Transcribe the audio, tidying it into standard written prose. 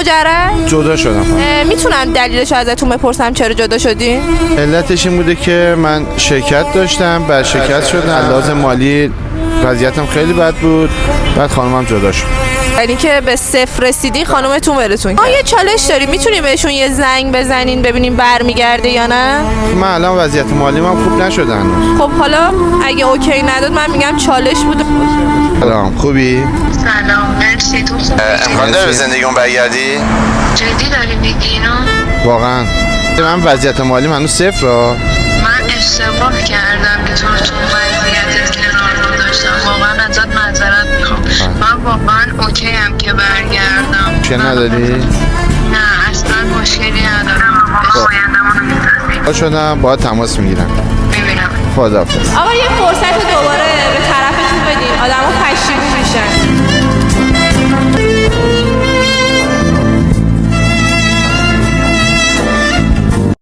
مجرد؟ جدا شدم. میتونم دلیلش رو ازتون بپرسم چرا جدا شدین؟ علتش این بوده که من شرکت داشتم، بعد شرکت شدم، لازم مالی وضعیتم خیلی بد بود، بعد خانمم جدا شد. یعنی که به صفر رسیدی خانومتون ولتون کرد. ما یه چالش داریم، میتونیم بهشون یه زنگ بزنین ببینیم برمیگرده یا نه؟ من الان وضعیت مالی من خوب نشده هنوز. خب حالا اگه اوکی نداد من میگم چالش بوده. سلام، خوبی؟ سلام، مرسی. تو خوبی؟ امکان داره به زندگیمون برگردی؟ جدی داری میگی اینو؟ واقعا من وضعیت مالی هنوز صفره. من اشتباه کردم که تو وضعیتت کنار گذاشتم. واقعا ازت معذرت میخوام. من واقعا اوکی هم که برگردم. چه نداری؟ نه اصلا مشکلی ندارم. آینده‌مون رو می‌سازیم. شدم باید تماس میگیرم. ببینم. خداحافظ. آقا یه فرصت دوباره به طرفتون بدین، آدم‌ها پشیمون میشن.